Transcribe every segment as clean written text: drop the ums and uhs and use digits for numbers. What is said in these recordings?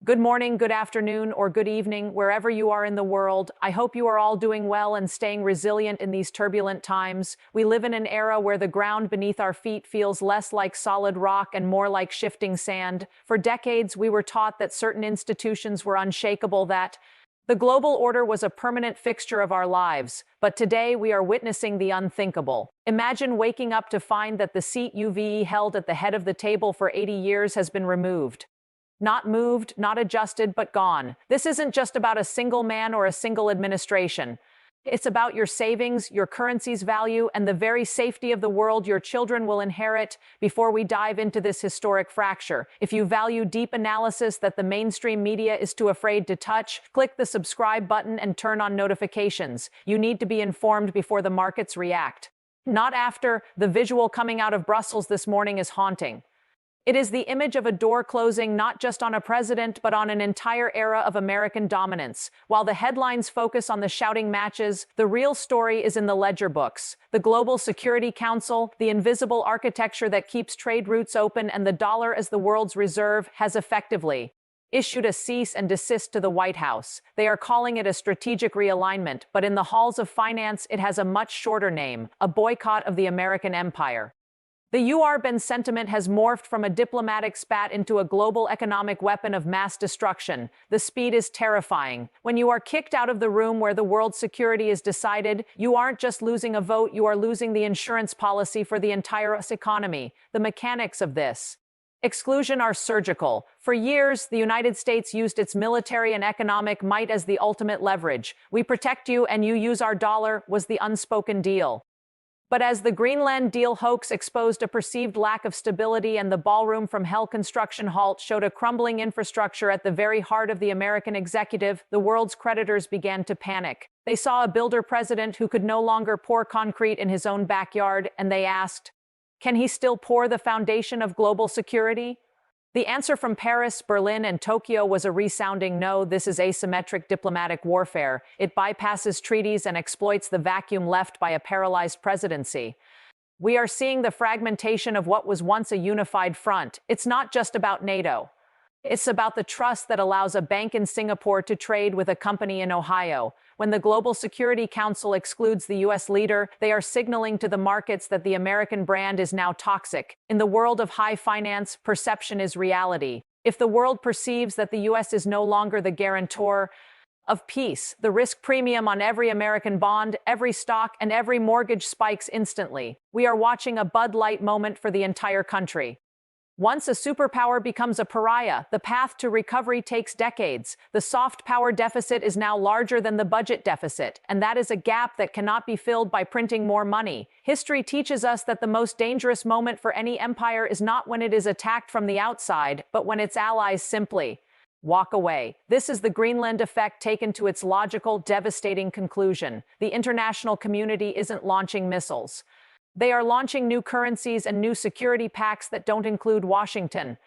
Good morning, good afternoon, or good evening, wherever you are in the world. I hope you are all doing well and staying resilient in these turbulent times. We live in an era where the ground beneath our feet feels less like solid rock and more like shifting sand. For decades, we were taught that certain institutions were unshakable, that the global order was a permanent fixture of our lives. But today, we are witnessing the unthinkable. Imagine waking up to find that the seat you've held at the head of the table for 80 years has been removed. Not moved, not adjusted, but gone. This isn't just about a single man or a single administration. It's about your savings, your currency's value, and the very safety of the world your children will inherit. Before we dive into this historic fracture, if you value deep analysis that the mainstream media is too afraid to touch, click the subscribe button and turn on notifications. You need to be informed before the markets react. Not after. The visual coming out of Brussels this morning is haunting. It is the image of a door closing not just on a president, but on an entire era of American dominance. While the headlines focus on the shouting matches, the real story is in the ledger books. The Global Security Council, the invisible architecture that keeps trade routes open and the dollar as the world's reserve, has effectively issued a cease and desist to the White House. They are calling it a strategic realignment, but in the halls of finance, it has a much shorter name: a boycott of the American empire. The UR-Ben sentiment has morphed from a diplomatic spat into a global economic weapon of mass destruction. The speed is terrifying. When you are kicked out of the room where the world's security is decided, you aren't just losing a vote, you are losing the insurance policy for the entire economy. The mechanics of this exclusion are surgical. For years, the United States used its military and economic might as the ultimate leverage. We protect you and you use our dollar was the unspoken deal. But as the Greenland Deal hoax exposed a perceived lack of stability and the Ballroom from Hell construction halt showed a crumbling infrastructure at the very heart of the American executive, the world's creditors began to panic. They saw a builder president who could no longer pour concrete in his own backyard, and they asked, can he still pour the foundation of global security? The answer from Paris, Berlin, and Tokyo was a resounding no. This is asymmetric diplomatic warfare. It bypasses treaties and exploits the vacuum left by a paralyzed presidency. We are seeing the fragmentation of what was once a unified front. It's not just about NATO. It's about the trust that allows a bank in Singapore to trade with a company in Ohio. When the Global Security Council excludes the U.S. leader, they are signaling to the markets that the American brand is now toxic. In the world of high finance, perception is reality. If the world perceives that the U.S. is no longer the guarantor of peace, the risk premium on every American bond, every stock, and every mortgage spikes instantly. We are watching a Bud Light moment for the entire country. Once a superpower becomes a pariah, the path to recovery takes decades. The soft power deficit is now larger than the budget deficit, and that is a gap that cannot be filled by printing more money. History teaches us that the most dangerous moment for any empire is not when it is attacked from the outside, but when its allies simply walk away. This is the Greenland effect taken to its logical, devastating conclusion. The international community isn't launching missiles. They are launching new currencies and new security pacts that don't include Washington.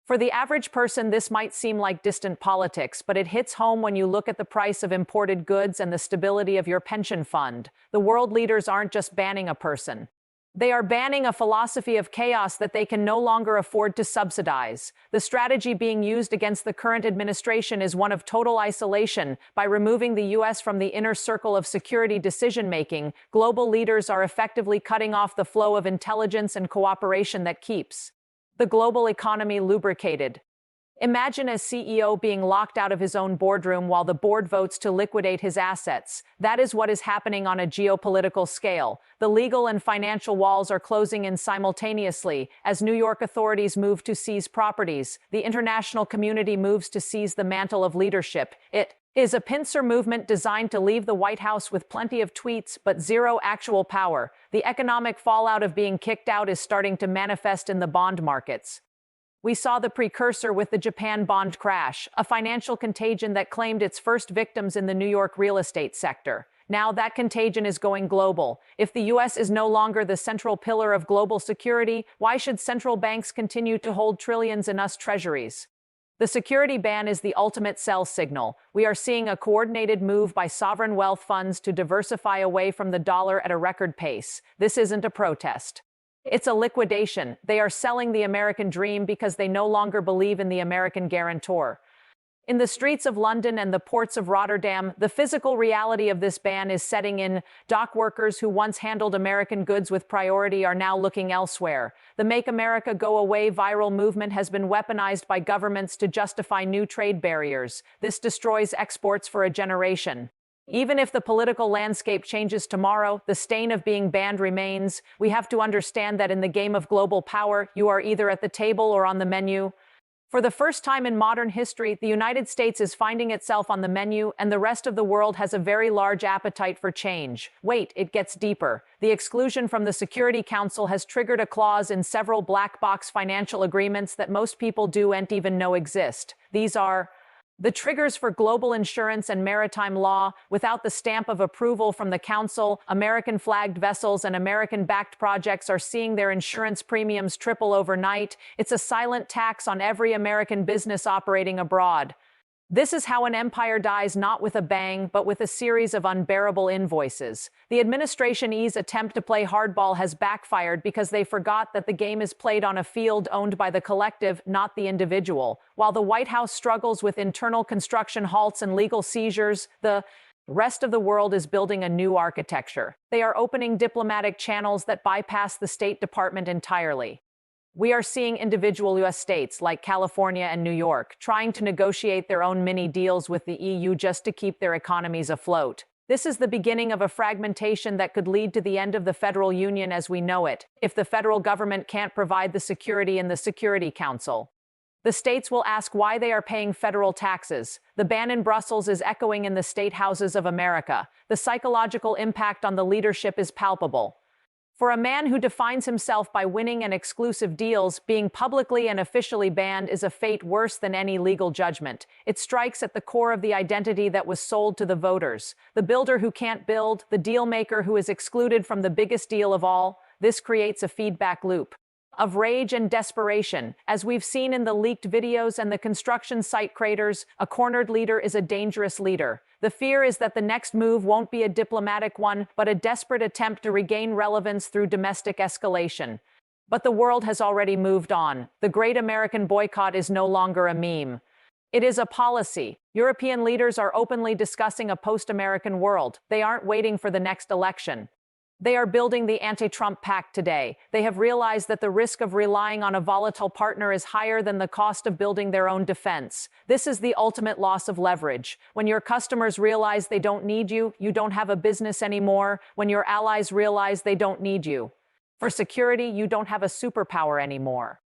For the average person, this might seem like distant politics, but it hits home when you look at the price of imported goods and the stability of your pension fund. The world leaders aren't just banning a person. They are banning a philosophy of chaos that they can no longer afford to subsidize. The strategy being used against the current administration is one of total isolation. By removing the U.S. from the inner circle of security decision-making, global leaders are effectively cutting off the flow of intelligence and cooperation that keeps the global economy lubricated. Imagine a CEO being locked out of his own boardroom while the board votes to liquidate his assets. That is what is happening on a geopolitical scale. The legal and financial walls are closing in simultaneously. As New York authorities move to seize properties, the international community moves to seize the mantle of leadership. It is a pincer movement designed to leave the White House with plenty of tweets but zero actual power. The economic fallout of being kicked out is starting to manifest in the bond markets. We saw the precursor with the Japan bond crash, a financial contagion that claimed its first victims in the New York real estate sector. Now that contagion is going global. If the U.S. is no longer the central pillar of global security, why should central banks continue to hold trillions in US treasuries? The security ban is the ultimate sell signal. We are seeing a coordinated move by sovereign wealth funds to diversify away from the dollar at a record pace. This isn't a protest. It's a liquidation. They are selling the American dream because they no longer believe in the American guarantor. In the streets of London and the ports of Rotterdam, the physical reality of this ban is setting in. Dock workers who once handled American goods with priority are now looking elsewhere. The Make America Go Away viral movement has been weaponized by governments to justify new trade barriers. This destroys exports for a generation. Even if the political landscape changes tomorrow, the stain of being banned remains. We have to understand that in the game of global power, you are either at the table or on the menu. For the first time in modern history, the United States is finding itself on the menu, and the rest of the world has a very large appetite for change. Wait, it gets deeper. The exclusion from the Security Council has triggered a clause in several black box financial agreements that most people don't even know exist. These are the triggers for global insurance and maritime law. Without the stamp of approval from the Council, American-flagged vessels and American-backed projects are seeing their insurance premiums triple overnight. It's a silent tax on every American business operating abroad. This is how an empire dies, not with a bang, but with a series of unbearable invoices. The administration's attempt to play hardball has backfired because they forgot that the game is played on a field owned by the collective, not the individual. While the White House struggles with internal construction halts and legal seizures, the rest of the world is building a new architecture. They are opening diplomatic channels that bypass the State Department entirely. We are seeing individual U.S. states like California and New York trying to negotiate their own mini deals with the EU just to keep their economies afloat. This is the beginning of a fragmentation that could lead to the end of the federal union as we know it, if the federal government can't provide the security in the Security Council. The states will ask why they are paying federal taxes. The ban in Brussels is echoing in the state houses of America. The psychological impact on the leadership is palpable. For a man who defines himself by winning and exclusive deals, being publicly and officially banned is a fate worse than any legal judgment. It strikes at the core of the identity that was sold to the voters. The builder who can't build, the deal maker who is excluded from the biggest deal of all. This creates a feedback loop of rage and desperation. As we've seen in the leaked videos and the construction site craters, a cornered leader is a dangerous leader. The fear is that the next move won't be a diplomatic one, but a desperate attempt to regain relevance through domestic escalation. But the world has already moved on. The Great American Boycott is no longer a meme. It is a policy. European leaders are openly discussing a post-American world. They aren't waiting for the next election. They are building the anti-Trump pact today. They have realized that the risk of relying on a volatile partner is higher than the cost of building their own defense. This is the ultimate loss of leverage. When your customers realize they don't need you, you don't have a business anymore. When your allies realize they don't need you for security, you don't have a superpower anymore.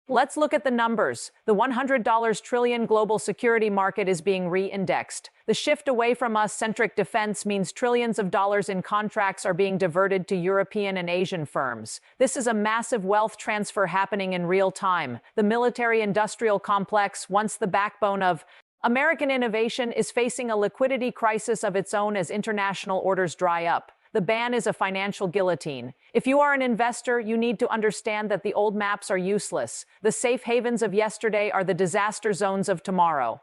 Let's look at the numbers. The $100 trillion global security market is being re-indexed. The shift away from us-centric defense means trillions of dollars in contracts are being diverted to European and Asian firms. This is a massive wealth transfer happening in real time. The military-industrial complex, once the backbone of American innovation, is facing a liquidity crisis of its own as international orders dry up. The ban is a financial guillotine. If you are an investor, you need to understand that the old maps are useless. The safe havens of yesterday are the disaster zones of tomorrow.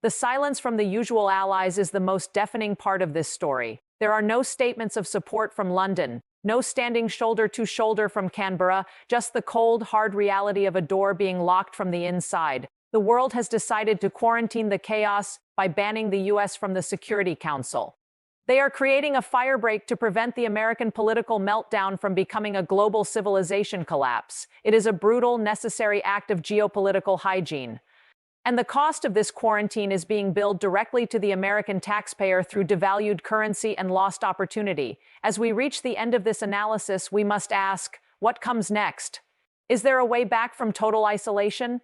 The silence from the usual allies is the most deafening part of this story. There are no statements of support from London, no standing shoulder to shoulder from Canberra, just the cold, hard reality of a door being locked from the inside. The world has decided to quarantine the chaos by banning the US from the Security Council. They are creating a firebreak to prevent the American political meltdown from becoming a global civilization collapse. It is a brutal, necessary act of geopolitical hygiene. And the cost of this quarantine is being billed directly to the American taxpayer through devalued currency and lost opportunity. As we reach the end of this analysis, we must ask, what comes next? Is there a way back from total isolation?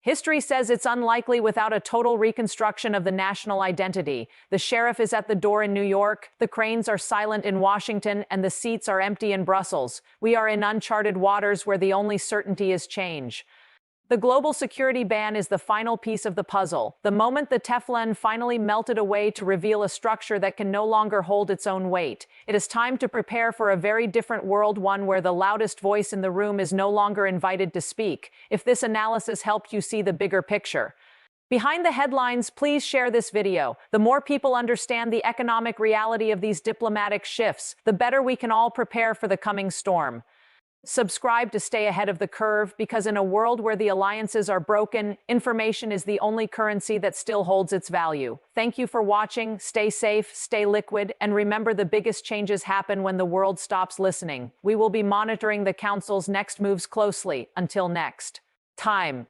History says it's unlikely without a total reconstruction of the national identity. The sheriff is at the door in New York, the cranes are silent in Washington, and the seats are empty in Brussels. We are in uncharted waters where the only certainty is change. The global security ban is the final piece of the puzzle. The moment the Teflon finally melted away to reveal a structure that can no longer hold its own weight, it is time to prepare for a very different world, one where the loudest voice in the room is no longer invited to speak. If this analysis helped you see the bigger picture behind the headlines, please share this video. The more people understand the economic reality of these diplomatic shifts, the better we can all prepare for the coming storm. Subscribe to stay ahead of the curve, because in a world where the alliances are broken, information is the only currency that still holds its value. Thank you for watching. Stay safe, stay liquid, and remember, the biggest changes happen when the world stops listening. We will be monitoring the Council's next moves closely. Until next time.